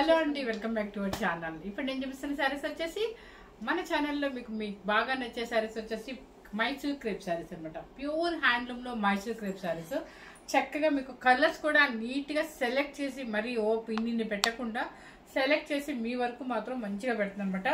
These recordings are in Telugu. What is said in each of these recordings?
హలో అండి, welcome back to our channel. ఇప్పుడు నేను చూపిస్తున్న శారీస్ వచ్చేసి మన ఛానల్లో మీకు బాగా నచ్చే శారీస్ వచ్చేసి మైసూర్ క్రేప్ శారీస్ అనమాట. ప్యూర్ హ్యాండ్లూమ్ లో మైసూర్ క్రేప్ శారీస్. చక్కగా మీకు కలర్స్ కూడా నీట్ గా సెలెక్ట్ చేసి మరీ పిన్ని పెట్టకుండా సెలెక్ట్ చేసి మీ వరకు మాత్రం మంచిగా పెడుతుంది అనమాట.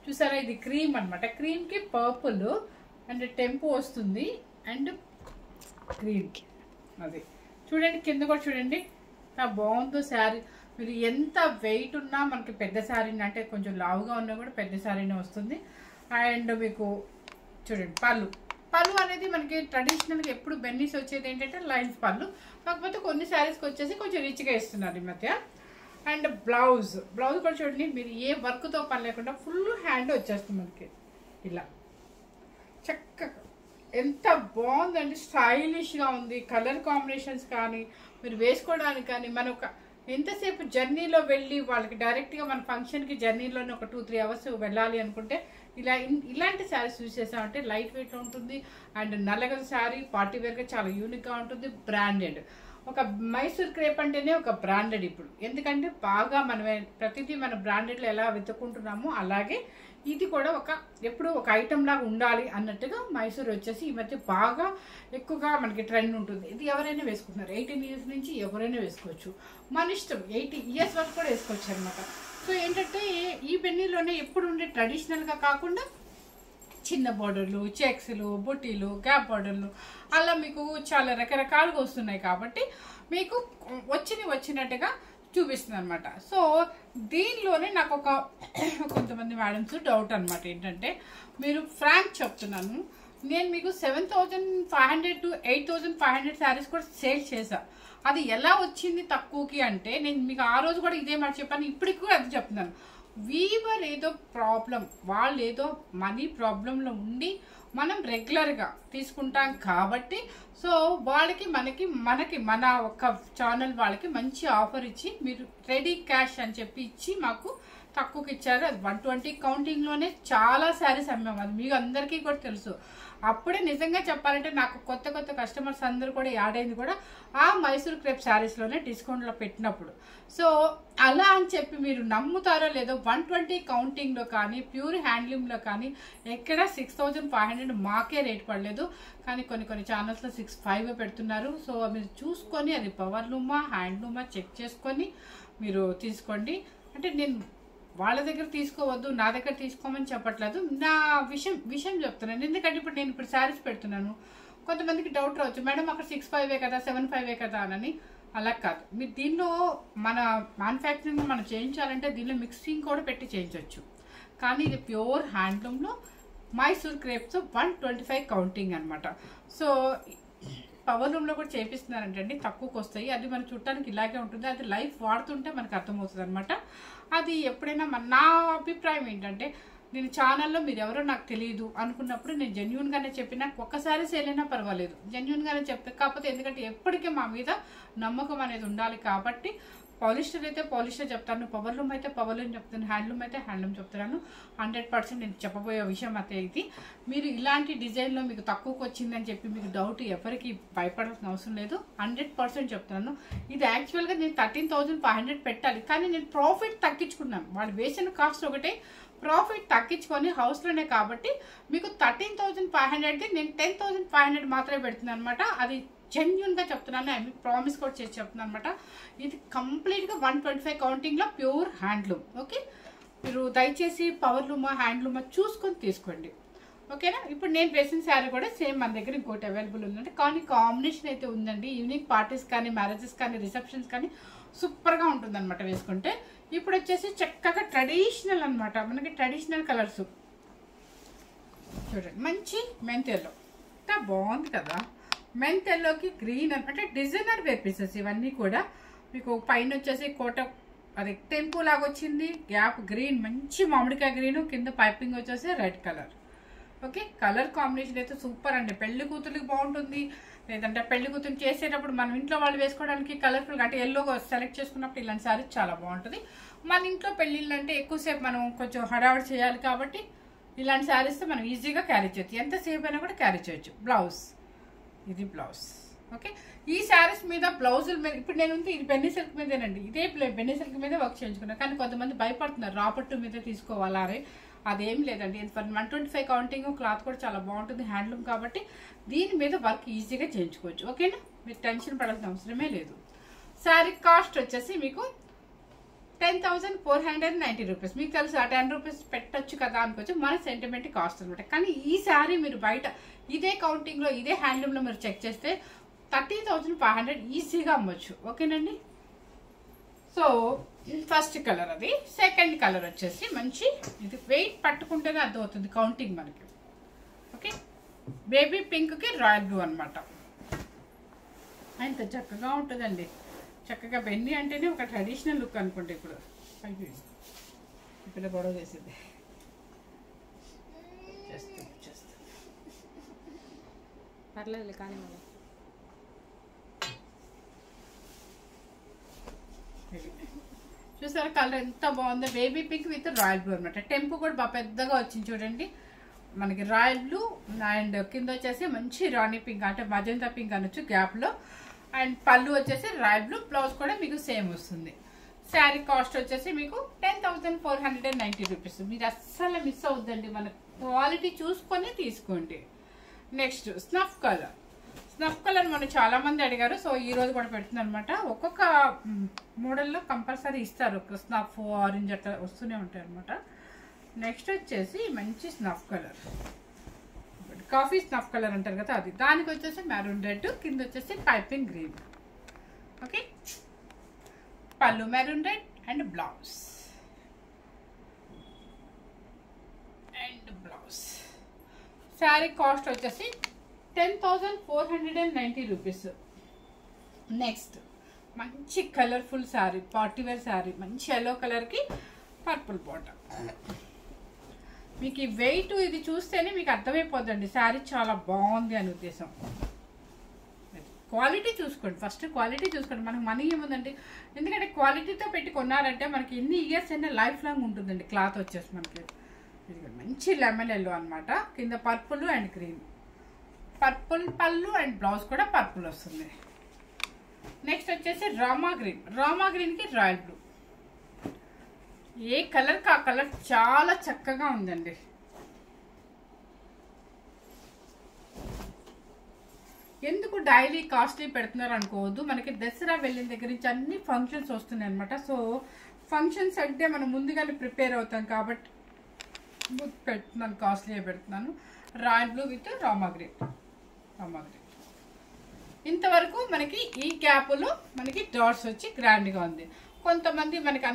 చూసారా, ఇది క్రీమ్ అనమాట. క్రీమ్ కి పర్పుల్ అండ్ టెంపో వస్తుంది అండ్ గ్రీన్. అది చూడండి, కింద కూడా చూడండి బాగుందో శారీ. మీరు ఎంత వెయిట్ ఉన్నా మనకి పెద్ద శారీ అంటే కొంచెం లావుగా ఉన్నా కూడా పెద్ద శారీనే వస్తుంది. అండ్ మీకు చూడండి పళ్ళు అనేది మనకి ట్రెడిషనల్గా ఎప్పుడు బెన్నీస్ వచ్చేది ఏంటంటే లైన్స్ పళ్ళు. కాకపోతే కొన్ని శారీస్కి వచ్చేసి కొంచెం రిచ్గా ఇస్తున్నారు ఈ మధ్య. అండ్ బ్లౌజ్ కూడా చూడండి, మీరు ఏ వర్క్తో పని లేకుండా ఫుల్ హ్యాండ్ వచ్చేస్తుంది మనకి ఇలా చక్కగా. ఎంత బాగుందండి, స్టైలిష్గా ఉంది. కలర్ కాంబినేషన్స్ కానీ మీరు వేసుకోవడానికి కానీ మన ఒక ఎంతసేపు జర్నీలో వెళ్ళి వాళ్ళకి డైరెక్ట్గా మన ఫంక్షన్కి జర్నీలోనే ఒక 2-3 అవర్స్ వెళ్ళాలి అనుకుంటే ఇలాంటి శారీస్ యూజ్ చేసామంటే లైట్ వెయిట్ ఉంటుంది. అండ్ నల్లగల శారీ పార్టీ వేర్గా చాలా యూనిక్గా ఉంటుంది. బ్రాండెడ్ ఒక మైసూర్ క్రేప్ అంటేనే ఒక బ్రాండెడ్ ఇప్పుడు. ఎందుకంటే బాగా మనం ప్రతిదీ మన బ్రాండెడ్లో ఎలా వెతుక్కుంటున్నామో అలాగే ఇది కూడా ఎప్పుడు ఒక ఐటమ్ లాగా ఉండాలి అన్నట్టుగా మైసూర్ వచ్చేసి ఈ మధ్య బాగా ఎక్కువగా మనకి ట్రెండ్ ఉంటుంది. ఇది ఎవరైనా వేసుకుంటున్నారు. 18 ఇయర్స్ నుంచి ఎవరైనా వేసుకోవచ్చు, మన ఇష్టం. 80 ఇయర్స్ వరకు కూడా వేసుకోవచ్చు అనమాట. సో ఏంటంటే ఈ బెన్నీలోనే ఎప్పుడు ఉండే ట్రెడిషనల్గా కాకుండా చిన్న బార్డర్లు, చెక్స్లు, బొట్టీలు, గ్యాప్ బార్డర్లు అలా మీకు చాలా రకరకాలుగా వస్తున్నాయి. కాబట్టి మీకు వచ్చినట్టుగా చూపిస్తుంది అనమాట. సో దీనిలోనే నాకు కొంతమంది మేడమ్స్ డౌట్ అనమాట. ఏంటంటే మీరు ఫ్రాంక్ చెప్తున్నాను, నేను మీకు 7,500 to 8,500 శారీస్ కూడా సేల్ చేశా. అది ఎలా వచ్చింది తక్కువకి అంటే నేను మీకు ఆ రోజు కూడా ఇదే మాట చెప్పాను, ఇప్పటికి కూడా అది చెప్తున్నాను. వీవర్ ఏదో ప్రాబ్లం, వాళ్ళు ఏదో మనీ ప్రాబ్లంలో ఉండి మనం రెగ్యులర్గా తీసుకుంటాం కాబట్టి సో వాళ్ళకి మనకి మన ఒక ఛానల్ వాళ్ళకి మంచి ఆఫర్ ఇచ్చి మీరు రెడీ క్యాష్ అని చెప్పి ఇచ్చి మాకు తక్కువకి ఇచ్చారు. అది 120 కౌంటింగ్లోనే చాలా శారీస్ అమ్మాము. అది మీకు అందరికీ కూడా తెలుసు. అప్పుడే నిజంగా చెప్పాలంటే నాకు కొత్త కస్టమర్స్ అందరూ కూడా యాడ్ అయింది కూడా ఆ మైసూర్ క్రేప్ శారీస్లోనే డిస్కౌంట్లో పెట్టినప్పుడు. సో అలా అని చెప్పి మీరు నమ్ముతారో లేదో 120 కౌంటింగ్లో కానీ ప్యూర్ హ్యాండ్లూమ్లో కానీ ఎక్కడ 6,500 మాకే రేట్ పడలేదు. కానీ కొన్ని ఛానల్స్లో 6,500 పెడుతున్నారు. సో మీరు చూసుకొని అది పవర్ లూమా హ్యాండ్లూమా చెక్ చేసుకొని మీరు తీసుకోండి. అంటే నేను వాళ్ళ దగ్గర తీసుకోవద్దు, నా దగ్గర తీసుకోమని చెప్పట్లేదు, నా విషయం చెప్తున్నాను. ఎందుకంటే ఇప్పుడు శారీస్ పెడుతున్నాను, కొంతమందికి డౌట్ రావచ్చు, మేడం అక్కడ 6,500 కదా 7,500 కదా అని. అలా కాదు, మీరు దీనిలో మన మ్యానుఫ్యాక్చరింగ్ మనం చేయించాలంటే దీనిలో మిక్సింగ్ కూడా పెట్టి చేయించవచ్చు. కానీ ఇది ప్యూర్ హ్యాండ్లూమ్లో మైసూర్ క్రేప్స్ 125 కౌంటింగ్ అనమాట. సో పవర్ లూమ్లో కూడా చేపిస్తున్నారంటండి, తక్కువకి వస్తాయి. అది మన చుట్టానికి ఇలాగే ఉంటుంది. అది లైఫ్ వాడుతుంటే మనకు అర్థమవుతుంది అనమాట. అది ఎప్పుడైనా నా అభిప్రాయం ఏంటంటే, నేను ఛానల్లో మీరు ఎవరో నాకు తెలియదు అనుకున్నప్పుడు నేను జెన్యున్గానే చెప్పినా ఒక్కసారి సేల్ అయినా పర్వాలేదు, జెన్యున్గానే చెప్తా. కాకపోతే ఎందుకంటే ఎప్పటికీ మా మీద నమ్మకం అనేది ఉండాలి కాబట్టి పాలిస్టర్ అయితే పాలిస్టర్ చెప్తాను, పవర్ లూమ్ అయితే పవర్ లూమ్ చెప్తాను, హ్యాండ్లూమ్ అయితే హ్యాండ్లూమ్ చెప్తున్నాను. 100% నేను చెప్పబోయే విషయం అయితే ఇది. మీరు ఇలాంటి డిజైన్లో మీకు తక్కువకి వచ్చిందని చెప్పి మీకు డౌట్ ఎవరికి భయపడాల్సిన అవసరం లేదు. 100% చెప్తున్నాను. ఇది యాక్చువల్గా నేను 13,500 పెట్టాలి, కానీ నేను ప్రాఫిట్ తగ్గించుకున్నాను. వాళ్ళు వేసిన కాస్ట్ ఒకటే, ప్రాఫిట్ తగ్గించుకొని హౌస్లోనే కాబట్టి మీకు 13,500కి నేను 10,500 మాత్రమే పెడుతున్నాను అనమాట. అది జెన్యున్గా చెప్తున్నాను, ఐ మీన్ ప్రామిస్ కూడా చేసి చెప్తున్నాను అనమాట. ఇది కంప్లీట్గా 125 కౌంటింగ్లో ప్యూర్ హ్యాండ్లూమ్. ఓకే, మీరు దయచేసి పవర్ లూమా హ్యాండ్లూమా చూసుకొని తీసుకోండి, ఓకేనా. ఇప్పుడు నేను వేసిన శారీ కూడా సేమ్ మన దగ్గర ఇంకోటి అవైలబుల్ ఉందండి, కానీ కాంబినేషన్ అయితే ఉందండి. ఈవినింగ్ పార్టీస్ కానీ మ్యారేజెస్ కానీ రిసెప్షన్స్ కానీ సూపర్గా ఉంటుంది అనమాట వేసుకుంటే. ఇప్పుడు వచ్చేసి చక్కగా ట్రెడిషనల్ అనమాట, మనకి ట్రెడిషనల్ కలర్స్ చూడండి. మంచి మెంతెల్లో ఇంకా బాగుంది కదా, మెంతెల్లోకి గ్రీన్ అంటే డిజైనర్ వేర్ పీసెస్ ఇవన్నీ కూడా. మీకు పైన వచ్చేసి కోట అది టెంపు లాగా వచ్చింది, గ్యాప్ గ్రీన్, మంచి మామిడికాయ గ్రీన్, కింద పైపింగ్ వచ్చేసి red colour. Okay, colour combination అయితే సూపర్ అండి. పెళ్లి కూతురికి బాగుంటుంది, లేదంటే పెళ్లి కూతురు చేసేటప్పుడు మనం ఇంట్లో వాళ్ళు వేసుకోవడానికి కలర్ఫుల్గా అంటే ఎల్లో సెలెక్ట్ చేసుకున్నప్పుడు ఇలాంటి శారీ చాలా బాగుంటుంది. మన ఇంట్లో పెళ్ళిళ్ళు అంటే ఎక్కువసేపు మనం కొంచెం హడావుడి చేయాలి కాబట్టి ఇలాంటి శారీస్ మనం ఈజీగా క్యారీ చేయొచ్చు, ఎంతసేపు అయినా కూడా క్యారీ చేయొచ్చు. బ్లౌజ్, ఇది బ్లౌజ్ ఓకే, ఈ శారీస్ మీద బ్లౌజుల మీద ఇప్పుడు నేను ఇది బెన్నీ సిల్క్ మీదేనండి, ఇదే బెన్నీ సిల్క్ మీదే వర్క్ చేయించుకున్నాను. కానీ కొంతమంది భయపడుతున్నారు రాపట్టు మీద తీసుకోవాలా అని. అదేం లేదండి, 125 కౌంటింగ్, క్లాత్ కూడా చాలా బాగుంటుంది, హ్యాండ్లూమ్ కాబట్టి దీని మీద వర్క్ ఈజీగా చేయించుకోవచ్చు. ఓకేనా, మీరు టెన్షన్ పడాల్సిన అవసరమే లేదు. శారీ కాస్ట్ వచ్చేసి మీకు 10,490 రూపీస్. మీకు తెలుసు ఆ 10 రూపీస్ పెట్టచ్చు కదా అనుకోవచ్చు, మన సెంటిమెంట్ కాస్ట్ అనమాట. కానీ ఈ శారీ మీరు బయట ఇదే కౌంటింగ్లో ఇదే హ్యాండ్లూమ్లో మీరు చెక్ చేస్తే 30,500 ఈజీగా అమ్మొచ్చు. ఓకేనండి. సో ఫస్ట్ కలర్ అది. సెకండ్ కలర్ వచ్చేసి మంచి, ఇది వెయిట్ పట్టుకుంటేనే అర్థమవుతుంది కౌంటింగ్ మనకి. ఓకే, బేబీ పింక్కి రాయల్ బ్లూ అనమాట. ఎంత చక్కగా ఉంటుందండి, చక్కగా బెన్నీ అంటేనే ఒక ట్రెడిషనల్ లుక్ అనుకుంటే. ఇప్పుడు గొడవ చేసేది చేస్తూ పర్లేదు కానీ మనం చూసారా కలర్ ఎంత బాగుందో, baby pink with royal blue అనమాట. టెంపు కూడా బాగా పెద్దగా వచ్చింది చూడండి మనకి, రాయల్ బ్లూ అండ్ కింద వచ్చేసి మంచి రాణి పింక్ అంటే మజంతా పింక్ అనొచ్చు గ్యాప్లో. అండ్ పళ్ళు వచ్చేసి రాయల్ బ్లూ, బ్లౌజ్ కూడా మీకు సేమ్ వస్తుంది. శారీ కాస్ట్ వచ్చేసి మీకు 10,490 రూపీస్. మీరు అస్సలు మిస్ అవుద్దండి, మన క్వాలిటీ చూసుకొని తీసుకోండి. Next snuff colour. Snuff colour మనం చాలా మంది అడిగారు, సో ఈ రోజు కూడా పెడుతుంది అనమాట. ఒక్కొక్క మోడల్లో కంపల్సరీ ఇస్తారు, ఒక స్నఫ్ ఆరెంజ్ అట్లా వస్తూనే ఉంటాయి అనమాట. నెక్స్ట్ వచ్చేసి మంచి snuff colour, coffee snuff colour అంటారు కదా అది. దానికి వచ్చేసి మెరూన్ రెడ్, కింద వచ్చేసి పైపింగ్ గ్రీన్. ఓకే, పళ్ళు maroon red and blouse sari cost వచ్చేసి 10,490 రూపీస్. నెక్స్ట్ మంచి colourful sari, party wear sari, మంచి ఎల్లో కలర్కి పర్పుల్ బాటమ్. మీకు ఈ వెయిట్ ఇది చూస్తేనే మీకు అర్థమైపోద్దండి శారీ చాలా బాగుంది అని ఉద్దేశం. క్వాలిటీ చూసుకోండి, ఫస్ట్ క్వాలిటీ చూసుకోండి. మనకు మనీ ఏముందండి, ఎందుకంటే క్వాలిటీతో పెట్టి కొన్నారంటే మనకి ఎన్ని ఇయర్స్ అయినా లైఫ్ లాంగ్ ఉంటుందండి. క్లాత్ వచ్చేసి మనకి ఇది మంచి లెమన్ ఎల్లో అనమాట, కింద పర్పుల్ అండ్ గ్రీన్, పర్పుల్ పళ్ళు అండ్ బ్లౌజ్ కూడా పర్పుల్ వస్తుంది. నెక్స్ట్ వచ్చేసి రామా గ్రీన్, రామా గ్రీన్కి రాయల్ బ్లూ. ఏ కలర్కి ఆ కలర్ చాలా చక్కగా ఉందండి. ఎందుకు డైలీ కాస్ట్లీ పెడుతున్నారు అనుకోవద్దు, మనకి దసరా వెళ్ళిన దగ్గర నుంచి అన్ని ఫంక్షన్స్ వస్తున్నాయి అనమాట. సో ఫంక్షన్స్ అంటే మనం ముందుగానే ప్రిపేర్ అవుతాం కాబట్టి పెడుతున్నాను, కాస్ట్లీ పెడుతున్నాను. Royal blue with Rama green. ఇంతవరకు మనకి ఈ గ్యాప్లో మనకి డాట్స్ వచ్చి గ్రాండ్గా ఉంది. కొంతమంది మనకి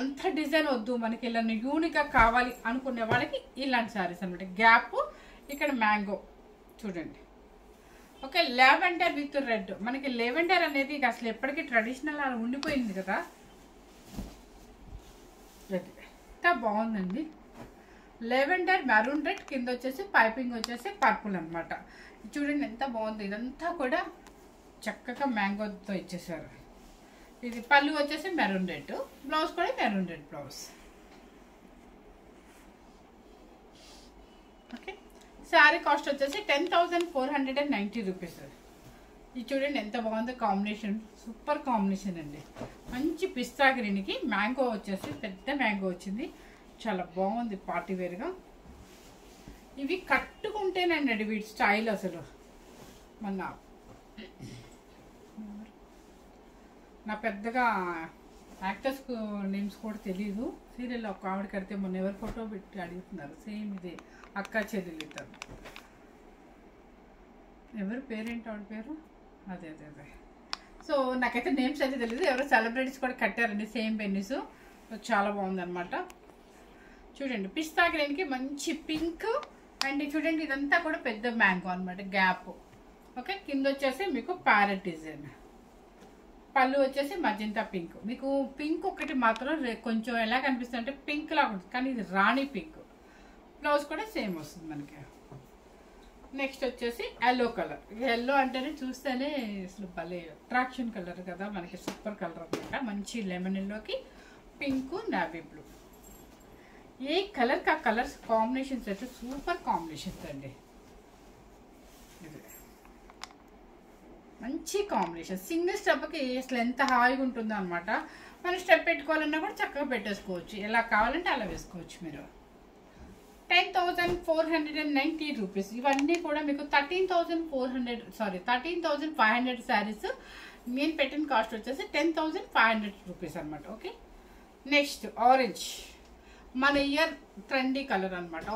అంత డిజైన్ వద్దు, మనకి ఇలా యూనిక్గా కావాలి అనుకునే వాళ్ళకి ఇలాంటి శారీస్ అనమాట. గ్యాప్ ఇక్కడ మ్యాంగో చూడండి. Okay, lavender with red. మనకి లెవెండర్ అనేది అసలు ఎప్పటికీ ట్రెడిషనల్ అలా ఉండిపోయింది కదా, ఎంత బాగుందండి. లెవెండర్ మెరూన్ రెడ్, కింద వచ్చేసి పైపింగ్ వచ్చేసి పర్పుల్ అనమాట. చూడండి ఎంత బాగుంది, ఇదంతా కూడా చక్కగా మ్యాంగోతో ఇచ్చేసారు. ఇది పళ్ళు వచ్చేసి మెరూన్ రెడ్, బ్లౌజ్ కూడా maroon red blouse. Okay, sari cost వచ్చేసి 10,490 రూపీస్. ఇది చూడండి ఎంత బాగుందో కాంబినేషన్, సూపర్ కాంబినేషన్ అండి. మంచి పిస్తా గ్రీన్కి మ్యాంగో వచ్చేసి పెద్ద మ్యాంగో వచ్చింది, చాలా బాగుంది పార్టీ వేర్గా. ఇవి కట్టుకుంటేనండి వీటి స్టైల్ అసలు. నా పెద్దగా యాక్టర్స్ నేమ్స్ కూడా తెలియదు. సీరియల్లో ఒక ఆవిడ కడితే మొన్న ఎవరి ఫోటో పెట్టి అడుగుతున్నారు, సేమ్ ఇదే అక్క చెల్లెలు ఇద్దరు. ఎవరు పేరేంటి ఆవిడ పేరు, అదే. సో నాకైతే నేమ్స్ అయితే తెలియదు, ఎవరో సెలబ్రిటీస్ కూడా కట్టారండి సేమ్ పెన్నీస్. చాలా బాగుందన్నమాట. చూడండి పిస్తా గ్రీన్కి మంచి పింక్ అండ్ చూడండి ఇదంతా కూడా పెద్ద మ్యాంగో అనమాట గ్యాప్. ఓకే, కింద వచ్చేసి మీకు ప్యారెట్ డిజైన్, పళ్ళు వచ్చేసి మజంతా పింక్. మీకు పింక్ ఒకటి మాత్రం కొంచెం ఎలా కనిపిస్తుంది అంటే పింక్ లాగా ఉంటుంది, కానీ ఇది రాణి పింక్. బ్లౌజ్ కూడా సేమ్ వస్తుంది మనకి. నెక్స్ట్ వచ్చేసి ఎల్లో కలర్. ఎల్లో అంటేనే చూస్తేనే అసలు భలే అట్రాక్షన్ కలర్ కదా మనకి, సూపర్ కలర్ అనమాట. మంచి లెమన్ ఎల్లోకి పింక్ నావీ బ్లూ. ఏ కలర్కి ఆ కలర్స్ కాంబినేషన్స్ అయితే సూపర్ కాంబినేషన్స్ అండి. మంచి కాంబినేషన్. సింగిల్ స్టెప్కి అసలు ఎంత హాయిగా ఉంటుందో అనమాట. మనం స్టెప్ పెట్టుకోవాలన్నా కూడా చక్కగా పెట్టేసుకోవచ్చు, ఎలా కావాలంటే అలా వేసుకోవచ్చు మీరు. 10,490 రూపీస్. ఇవన్నీ కూడా మీకు 13,500 శారీస్. నేను పెట్టిన కాస్ట్ వచ్చేసి 10,500 రూపీస్ అనమాట. Okay, next orange. మన ఇయర్ ట్రెండీ కలర్ అనమాట.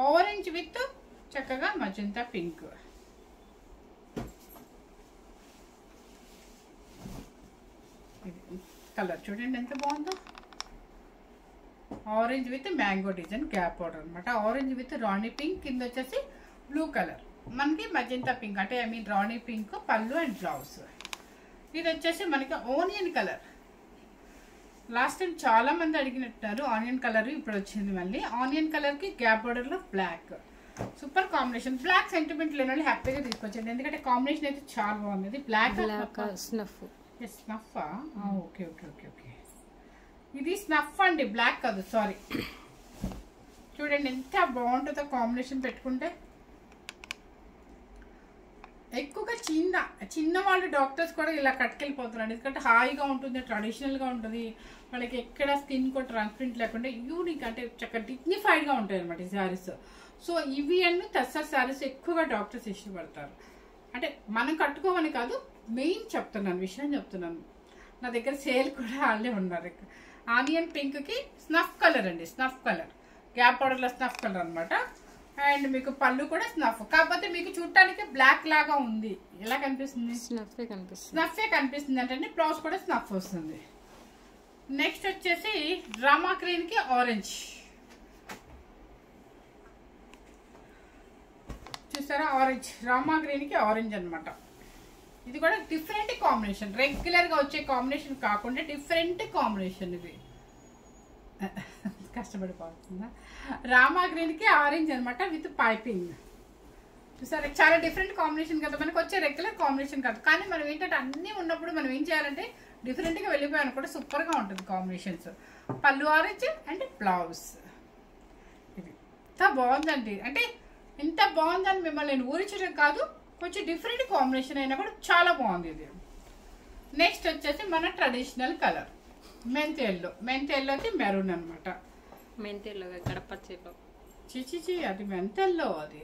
ఆరెంజ్ విత్ చక్కగా మజంతా పింక్. కలర్ చూడండి ఎంత బాగుందో. Orange with mango design gap border అనమాట. ఆరెంజ్ విత్ రాణి పింక్, కింద వచ్చేసి బ్లూ కలర్, మనకి మజంతా పింక్ అంటే ఐ మీన్ రాణి పింక్ పళ్ళు అండ్ బ్లౌజ్. ఇది వచ్చేసి మనకి ఆనియన్ కలర్. లాస్ట్ టైం చాలా మంది అడిగినట్టున్నారు ఆనియన్ కలర్, ఇప్పుడు వచ్చింది మళ్ళీ. ఆనియన్ కలర్ కి గ్యాప్ బార్డర్ లో black. Super combination. Black sentiment లేని వాళ్ళు హ్యాపీగా తీసుకొచ్చండి, ఎందుకంటే కాంబినేషన్ అయితే చాలా బాగుంది. Black snuff. Snuff. Okay okay okay okay, ఇది స్నఫ్ అండి, బ్లాక్ కాదు, సారీ. చూడండి ఎంత బాగుంటుందో కాంబినేషన్ పెట్టుకుంటే. ఎక్కువగా చిన్న వాళ్ళు డాక్టర్స్ కూడా ఇలా కట్టుకెళ్ళిపోతున్నారు, ఎందుకంటే హాయిగా ఉంటుంది, ట్రెడిషనల్గా ఉంటుంది. వాళ్ళకి ఎక్కడ స్కిన్ కూడా ట్రాన్స్పరెంట్ లేకుండా యూనిక్ అంటే చక్కగా డిగ్నిఫైడ్గా ఉంటాయి అనమాట ఈ శారీస్. సో ఇవి అన్ని టస్సర్ శారీస్ ఎక్కువగా డాక్టర్స్ ఇష్టపడతారు. అంటే మనం కట్టుకోమని కాదు, మెయిన్ చెప్తున్నాను, విషయం చెప్తున్నాను. నా దగ్గర సేల్ కూడా వాళ్ళే ఉన్నారు. ఆనియన్ పింక్ కి స్నఫ్ కలర్ అండి, స్నఫ్ కలర్ గ్యాప్ బార్డర్లో స్నఫ్ కలర్ అనమాట. అండ్ మీకు పళ్ళు కూడా స్నఫ్, కాకపోతే మీకు చూడటానికి బ్లాక్ లాగా ఉంది. ఎలా కనిపిస్తుంది? స్నఫే కనిపిస్తుంది అంటే బ్లౌజ్ కూడా స్నఫ్ వస్తుంది. నెక్స్ట్ వచ్చేసి డ్రామా గ్రీన్ కి ఆరెంజ్. చూసారా, ఆరెంజ్, రామా గ్రీన్ కి ఆరెంజ్ అనమాట. ఇది కూడా డిఫరెంట్ కాంబినేషన్, రెగ్యులర్ గా వచ్చే కాంబినేషన్ కాకుండా డిఫరెంట్ కాంబినేషన్. ఇది కష్టపడిపోతుందా. రామా గ్రీన్ కి ఆరెంజ్ అనమాట విత్ పైపింగ్. చూసారా, చాలా డిఫరెంట్ కాంబినేషన్ కదా, మనకు వచ్చే రెగ్యులర్ కాంబినేషన్ కాదు. కానీ మనం ఏంటంటే అన్ని ఉన్నప్పుడు మనం ఏం చేయాలంటే డిఫరెంట్ గా వెళ్ళిపోయాను కూడా సూపర్ గా ఉంటుంది కాంబినేషన్స్. పళ్ళు ఆరెంజ్ అండ్ బ్లౌజ్. ఇది ఎంత బాగుందండి, అంటే ఎంత బాగుందని మిమ్మల్ని నేను ఊరించడం కాదు, కొంచెం డిఫరెంట్ కాంబినేషన్ అయినా కూడా చాలా బాగుంది ఇది. నెక్స్ట్ వచ్చేసి మన ట్రెడిషనల్ కలర్ మెంతి ఎల్లో. మెంతి ఎల్లోకి మెరూన్ అనమాట. మెంతి ఎల్లో, గడప ఎల్లో. చిచి అది మెంతి ఎల్లో, అది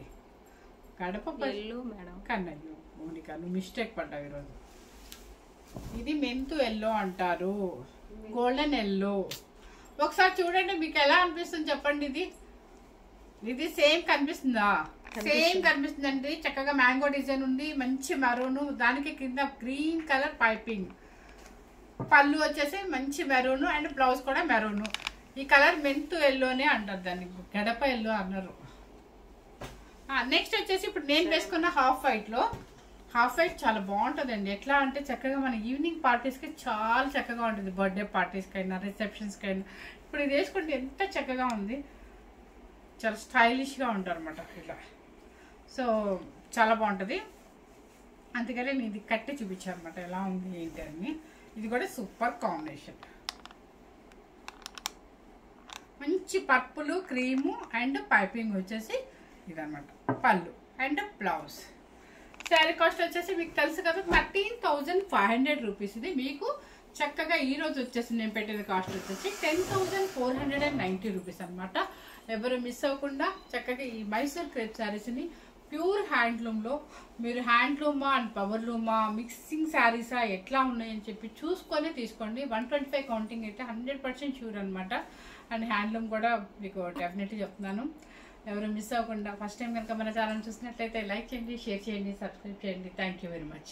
గడప ఎల్లో మేడం. కన్నయ్యో మోనికా, నువ్వు మిస్టేక్ పడ్డావు ఈరోజు. ఇది మెంతు ఎల్లో అంటారు, గోల్డెన్ ఎల్లో. ఒకసారి చూడండి మీకు ఎలా అనిపిస్తుంది చెప్పండి. ఇది సేమ్ కనిపిస్తుందా? సేమ్ కనిపిస్తుందండి. చక్కగా మ్యాంగో డిజైన్ ఉంది, మంచి మెరూన్, దానికి కింద గ్రీన్ కలర్ పైపింగ్. పళ్ళు వచ్చేసి మంచి మెరూన్ అండ్ బ్లౌజ్ కూడా మెరూన్. ఈ కలర్ మెంతు ఎల్లోనే అంటారు, దాన్ని గడప ఎల్లో అన్నారు. నెక్స్ట్ వచ్చేసి ఇప్పుడు నేను వేసుకున్న హాఫ్ వైట్ లో, హాఫ్ వైట్ చాలా బాగుంటుందండి. ఎట్లా అంటే చక్కగా మన ఈవినింగ్ పార్టీస్కి చాలా చక్కగా ఉంటుంది, బర్త్డే పార్టీస్కి అయినా రిసెప్షన్స్కి అయినా. ఇప్పుడు ఇది వేసుకుంటే ఎంత చక్కగా ఉంది, చాలా స్టైలిష్గా ఉంటారు అనమాట ఇలా. సో చాలా బాగుంటుంది, అందుకనే నేను ఇది కట్టి చూపించాను అనమాట ఎలా ఉంది ఏంటి అని. ఇది కూడా సూపర్ కాంబినేషన్, మంచి పర్పుల్ క్రీము అండ్ పైపింగ్ వచ్చేసి ఇదనమాట. పళ్ళు అండ్ బ్లౌజ్. శారీ కాస్ట్ వచ్చేసి మీకు తెలుసు కదా 13,500 రూపీస్. ఇది మీకు చక్కగా ఈ రోజు వచ్చేసి నేను పెట్టిన కాస్ట్ వచ్చేసి 10,490 రూపీస్ అనమాట. ఎవరు మిస్ అవ్వకుండా చక్కగా ఈ మైసూర్ క్రేప్ శారీస్ని ప్యూర్ హ్యాండ్లూమ్లో, మీరు హ్యాండ్లూమా అండ్ పవర్లూమా మిక్సింగ్ శారీసా ఎట్లా ఉన్నాయని చెప్పి చూసుకొని తీసుకోండి. 125 కౌంటింగ్ అయితే 100% షూర్ అనమాట. అండ్ హ్యాండ్లూమ్ కూడా మీకు డెఫినెట్లీ చెప్తున్నాను. ఎవరు మిస్ అవ్వకుండా ఫస్ట్ టైం కనుక మన ఛానల్ చూసినట్లయితే లైక్ చేయండి, షేర్ చేయండి, సబ్స్క్రైబ్ చేయండి. Thank you very much.